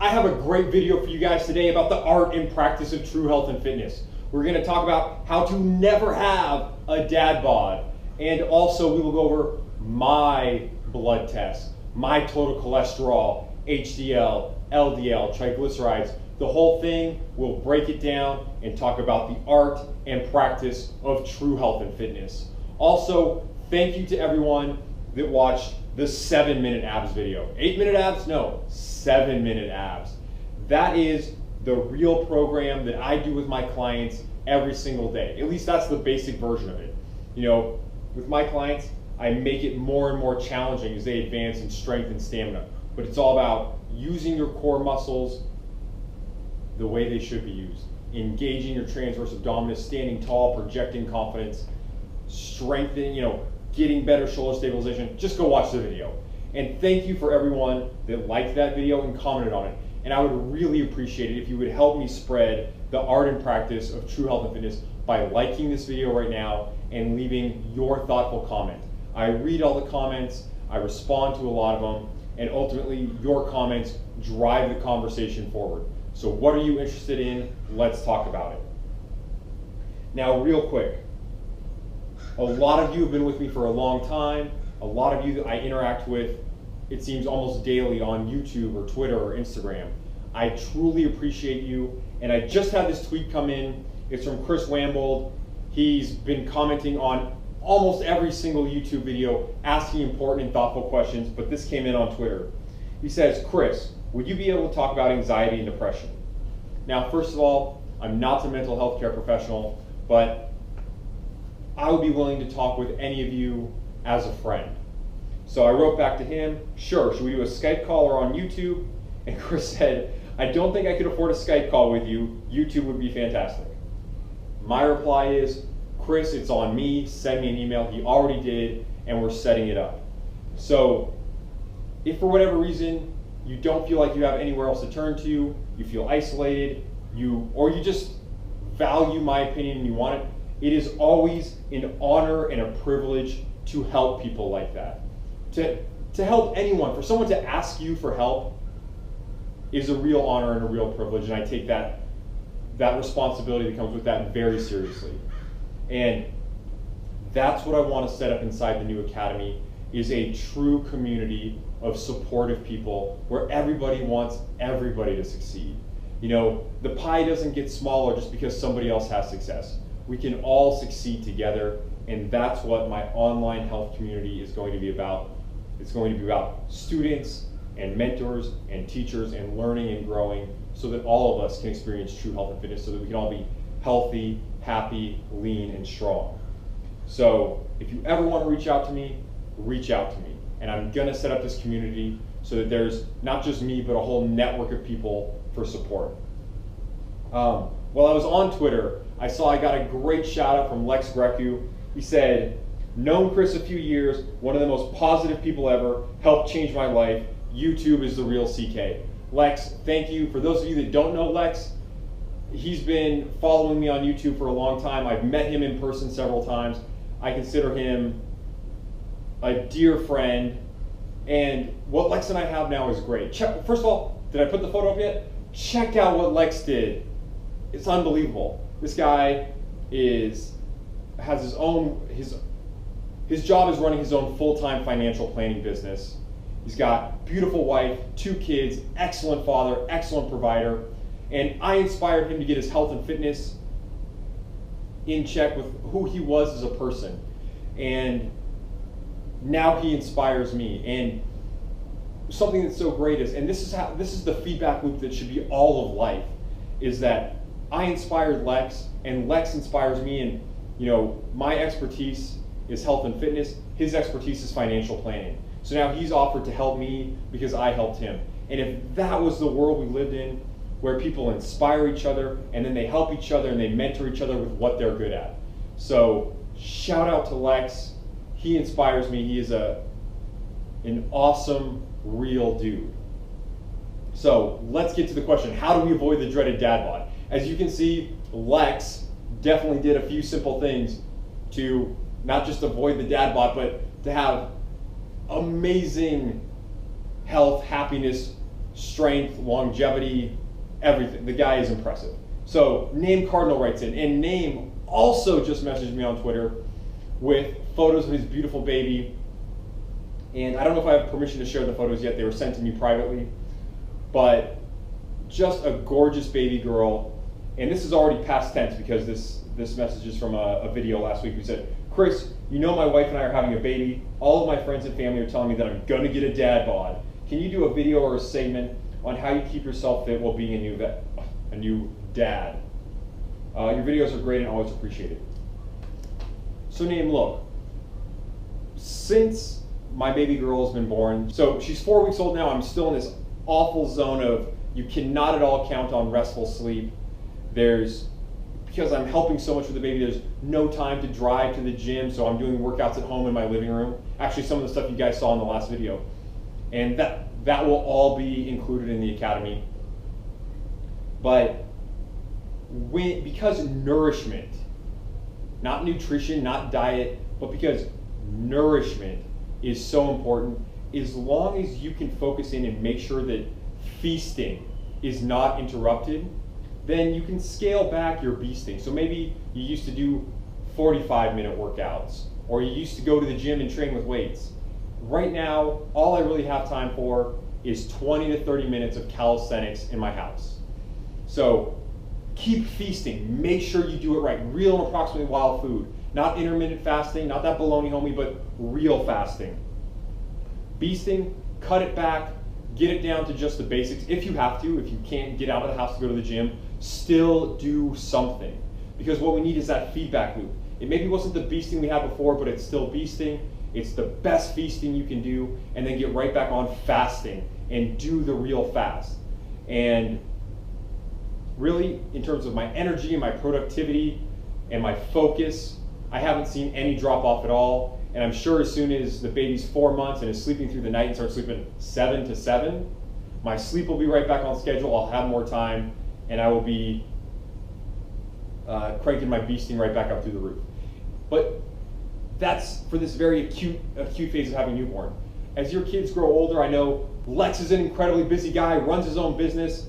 I have a great video for you guys today about the art and practice of true health and fitness. We're going to talk about how to never have a dad bod, and also we will go over my blood tests, my total cholesterol, HDL, LDL, triglycerides, the whole thing. We'll break it down and talk about the art and practice of true health and fitness. Also, thank you to everyone that watched the 7-minute abs video. 8-minute abs? No, 7-minute abs. That is the real program that I do with my clients every single day. At least that's the basic version of it. You know, with my clients, I make it more and more challenging as they advance in strength and stamina. But it's all about using your core muscles the way they should be used. Engaging your transverse abdominis, standing tall, projecting confidence, strengthening, getting better shoulder stabilization. Just go watch the video. And thank you for everyone that liked that video and commented on it. And I would really appreciate it if you would help me spread the art and practice of true health and fitness by liking this video right now and leaving your thoughtful comment. I read all the comments, I respond to a lot of them, and ultimately your comments drive the conversation forward. So what are you interested in? Let's talk about it. Now, real quick, a lot of you have been with me for a long time. A lot of you that I interact with, it seems almost daily on YouTube or Twitter or Instagram. I truly appreciate you. And I just had this tweet come in. It's from Chris Wambold. He's been commenting on almost every single YouTube video, asking important and thoughtful questions, but this came in on Twitter. He says, Chris, would you be able to talk about anxiety and depression? Now, first of all, I'm not a mental health care professional, but I would be willing to talk with any of you as a friend. So I wrote back to him, sure, should we do a Skype call or on YouTube? And Chris said, I don't think I could afford a Skype call with you. YouTube would be fantastic. My reply is, Chris, it's on me, send me an email. He already did, and we're setting it up. So if for whatever reason you don't feel like you have anywhere else to turn to, you feel isolated, or you just value my opinion and you want it, it is always an honor and a privilege to help people like that. To help anyone, for someone to ask you for help is a real honor and a real privilege, and I take that responsibility that comes with that very seriously. And that's what I want to set up inside the new academy, is a true community of supportive people where everybody wants everybody to succeed. The pie doesn't get smaller just because somebody else has success. We can all succeed together, and that's what my online health community is going to be about. It's going to be about students and mentors and teachers and learning and growing so that all of us can experience true health and fitness, so that we can all be healthy, happy, lean, and strong. So if you ever want to reach out to me, reach out to me. And I'm going to set up this community so that there's not just me, but a whole network of people for support. While I was on Twitter, I saw I got a great shout out from Lex Grecu. He said, known Chris a few years, one of the most positive people ever, helped change my life. YouTube is the real CK. Lex, thank you. For those of you that don't know Lex, he's been following me on YouTube for a long time. I've met him in person several times. I consider him a dear friend. And what Lex and I have now is great. First of all, did I put the photo up yet? Check out what Lex did. It's unbelievable. This guy has his job is running his own full-time financial planning business. He's got beautiful wife, 2 kids, excellent father, excellent provider. And I inspired him to get his health and fitness in check with who he was as a person. And now he inspires me. And something that's so great is, and this is the feedback loop that should be all of life, is that I inspired Lex, and Lex inspires me. And my expertise is health and fitness. His expertise is financial planning. So now he's offered to help me because I helped him. And if that was the world we lived in, where people inspire each other and then they help each other and they mentor each other with what they're good at. So shout out to Lex. He inspires me. He is an awesome, real dude. So let's get to the question. How do we avoid the dreaded dad bod? As you can see, Lex definitely did a few simple things to not just avoid the dad bod, but to have amazing health, happiness, strength, longevity, everything. The guy is impressive. So Name Cardinal writes in, and Name also just messaged me on Twitter with photos of his beautiful baby. And I don't know if I have permission to share the photos yet. They were sent to me privately. But just a gorgeous baby girl. And this is already past tense because this message is from a video last week. We said, Chris, you know my wife and I are having a baby. All of my friends and family are telling me that I'm going to get a dad bod. Can you do a video or a segment on how you keep yourself fit while being a new dad? Your videos are great and always appreciated. So Name, look, since my baby girl has been born, so she's 4 weeks old now, I'm still in this awful zone of you cannot at all count on restful sleep. Because I'm helping so much with the baby, there's no time to drive to the gym, so I'm doing workouts at home in my living room. Actually, some of the stuff you guys saw in the last video. And that will all be included in the academy. But because nourishment, not nutrition, not diet, but because nourishment is so important, as long as you can focus in and make sure that feasting is not interrupted, then you can scale back your beasting. So maybe you used to do 45-minute workouts, or you used to go to the gym and train with weights. Right now, all I really have time for is 20 to 30 minutes of calisthenics in my house. So keep feasting. Make sure you do it right. Real and approximately wild food. Not intermittent fasting, not that baloney, homie, but real fasting. Beasting, cut it back, get it down to just the basics. If you have to, if you can't get out of the house to go to the gym, still do something. Because what we need is that feedback loop. It maybe wasn't the beasting we had before, but it's still beasting. It's the best feasting you can do, and then get right back on fasting and do the real fast. And really, in terms of my energy and my productivity and my focus, I haven't seen any drop off at all. And I'm sure as soon as the baby's 4 months and is sleeping through the night and starts sleeping 7 to 7, my sleep will be right back on schedule. I'll have more time, and I will be cranking my beasting right back up through the roof. But that's for this very acute phase of having a newborn. As your kids grow older, I know Lex is an incredibly busy guy, runs his own business,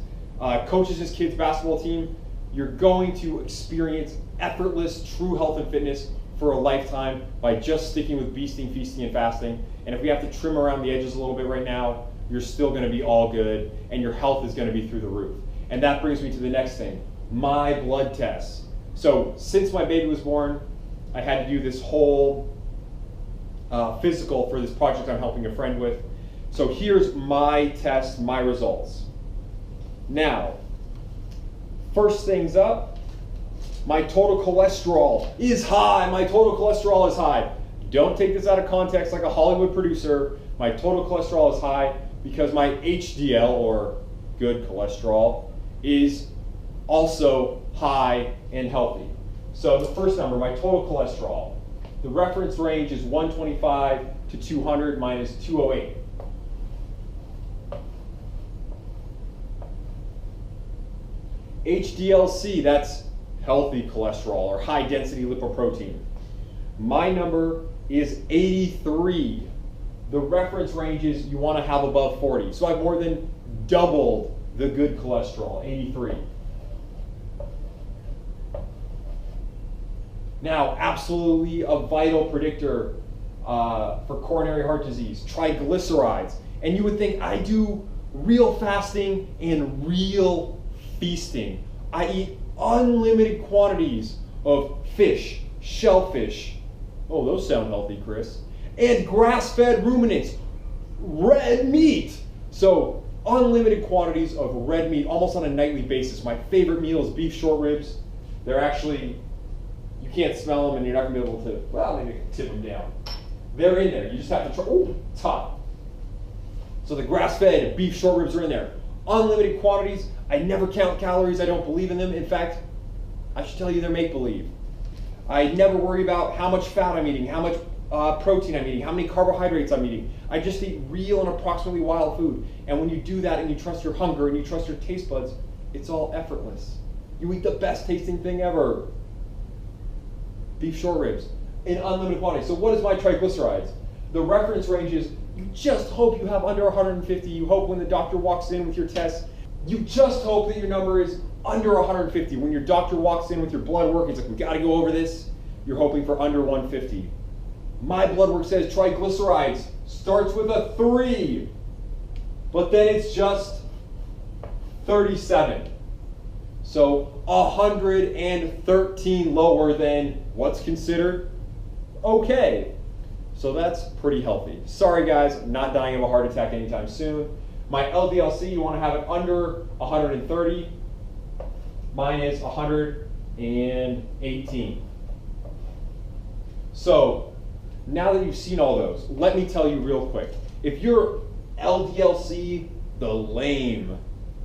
coaches his kids' basketball team. You're going to experience effortless true health and fitness for a lifetime by just sticking with beasting, feasting, and fasting. And if we have to trim around the edges a little bit right now, you're still going to be all good, and your health is going to be through the roof. And that brings me to the next thing, my blood tests. So since my baby was born, I had to do this whole physical for this project I'm helping a friend with. So here's my test, my results. Now, first things up, my total cholesterol is high. My total cholesterol is high. Don't take this out of context like a Hollywood producer. My total cholesterol is high because my HDL, or good cholesterol, is also high and healthy. So the first number, my total cholesterol, the reference range is 125 to 200 minus 208. HDL-C, that's healthy cholesterol or high density lipoprotein. My number is 83. The reference range is you want to have above 40. So I've more than doubled the good cholesterol, 83. Now, absolutely a vital predictor for coronary heart disease, triglycerides. And you would think I do real fasting and real feasting. I eat unlimited quantities of fish, shellfish. Oh, those sound healthy, Chris. And grass-fed ruminants, red meat. So unlimited quantities of red meat, almost on a nightly basis. My favorite meal is beef short ribs. They're actually, you can't smell them and you're not gonna be able to, well, maybe I can tip them down. They're in there, you just have to try, oh, it's hot. So the grass-fed beef short ribs are in there. Unlimited quantities. I never count calories. I don't believe in them. In fact, I should tell you they're make-believe. I never worry about how much fat I'm eating, how much protein I'm eating, how many carbohydrates I'm eating. I just eat real and approximately wild food. And when you do that and you trust your hunger and you trust your taste buds, it's all effortless. You eat the best tasting thing ever. Beef short ribs in unlimited quantities. So what is my triglycerides? The reference range is You just hope you have under 150. You hope when the doctor walks in with your test, you just hope that your number is under 150. When your doctor walks in with your blood work, he's like, we gotta go over this. You're hoping for under 150. My blood work says triglycerides starts with a 3, but then it's just 37. So 113 lower than what's considered okay. So that's pretty healthy. Sorry guys, I'm not dying of a heart attack anytime soon. My LDL-C, you want to have it under 130. Mine is 118. So now that you've seen all those, let me tell you real quick. If your LDL-C, the lame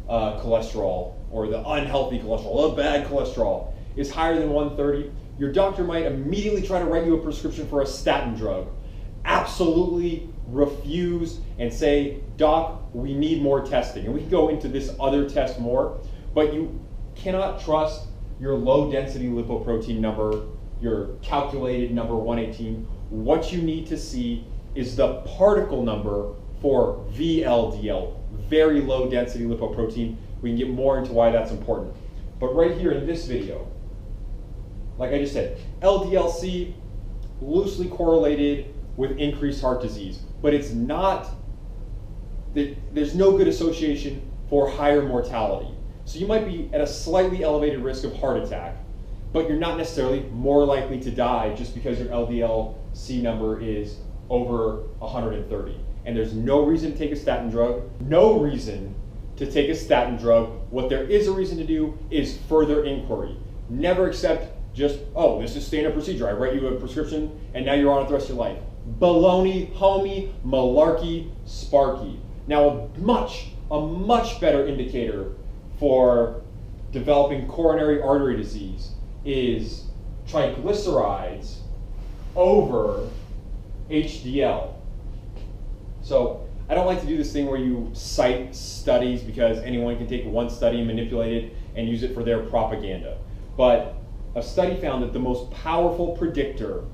cholesterol, or the unhealthy cholesterol, the bad cholesterol, is higher than 130, your doctor might immediately try to write you a prescription for a statin drug. Absolutely refuse and say, doc, we need more testing. And we can go into this other test more, but you cannot trust your low density lipoprotein number, your calculated number 118. What you need to see is the particle number for VLDL, very low density lipoprotein. We can get more into why that's important. But right here in this video, like I just said, LDL-C loosely correlated with increased heart disease, but it's not, there's no good association for higher mortality. So you might be at a slightly elevated risk of heart attack, but you're not necessarily more likely to die just because your LDL-C number is over 130. And there's no reason to take a statin drug, no reason to take a statin drug. What there is a reason to do is further inquiry. Never accept just, oh, this is standard procedure. I write you a prescription and now you're on it the rest of your life. Baloney, homie, malarkey, sparky. Now a much better indicator for developing coronary artery disease is triglycerides over HDL. So I don't like to do this thing where you cite studies because anyone can take one study and manipulate it and use it for their propaganda. But a study found that the most powerful predictor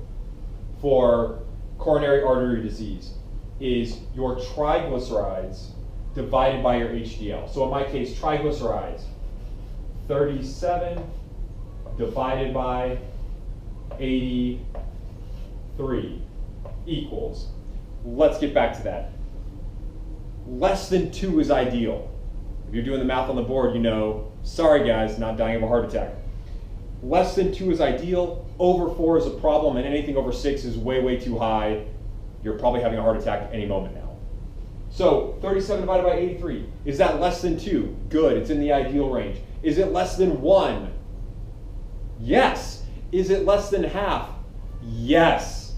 for coronary artery disease is your triglycerides divided by your HDL. So in my case, triglycerides, 37 divided by 83 equals, let's get back to that. Less than 2 is ideal. If you're doing the math on the board, you know, sorry guys, not dying of a heart attack. Less than 2 is ideal, over 4 is a problem, and anything over 6 is way, way too high. You're probably having a heart attack any moment now. So 37 divided by 83, is that less than 2? Good, it's in the ideal range. Is it less than 1? Yes. Is it less than half? Yes.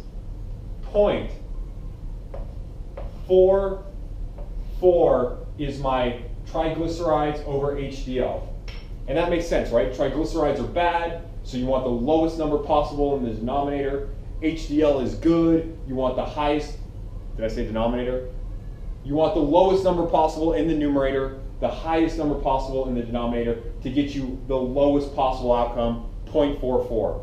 0.44 is my triglycerides over HDL. And that makes sense, right? Triglycerides are bad, so you want the lowest number possible in the denominator. HDL is good, you want the highest, did I say denominator? You want the lowest number possible in the numerator, the highest number possible in the denominator to get you the lowest possible outcome, 0.44.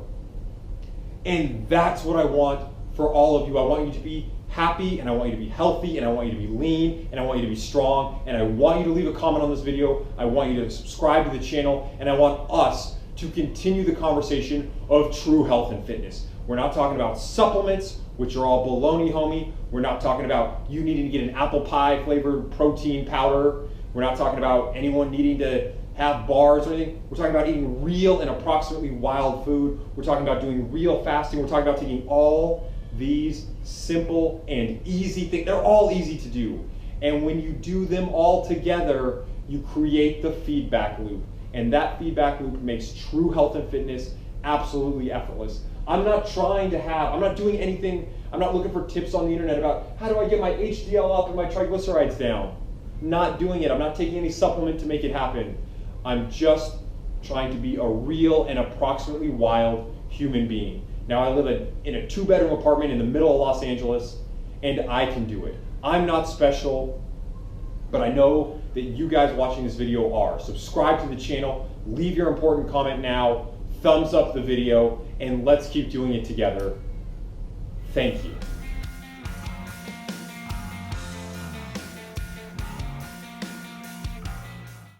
And that's what I want for all of you. I want you to be happy, and I want you to be healthy, and I want you to be lean, and I want you to be strong, and I want you to leave a comment on this video. I want you to subscribe to the channel, and I want us to continue the conversation of true health and fitness. We're not talking about supplements, which are all baloney, homie. We're not talking about you needing to get an apple pie flavored protein powder. We're not talking about anyone needing to have bars or anything. We're talking about eating real and approximately wild food. We're talking about doing real fasting. We're talking about taking all these simple and easy things. They're all easy to do. And when you do them all together, you create the feedback loop. And that feedback loop makes true health and fitness absolutely effortless. I'm not doing anything, I'm not looking for tips on the internet about how do I get my HDL up and my triglycerides down. Not doing it. I'm not taking any supplement to make it happen. I'm just trying to be a real and approximately wild human being. Now I live in a 2-bedroom apartment in the middle of Los Angeles, and I can do it. I'm not special, but I know that you guys watching this video are. Subscribe to the channel, leave your important comment now, thumbs up the video, and let's keep doing it together. Thank you.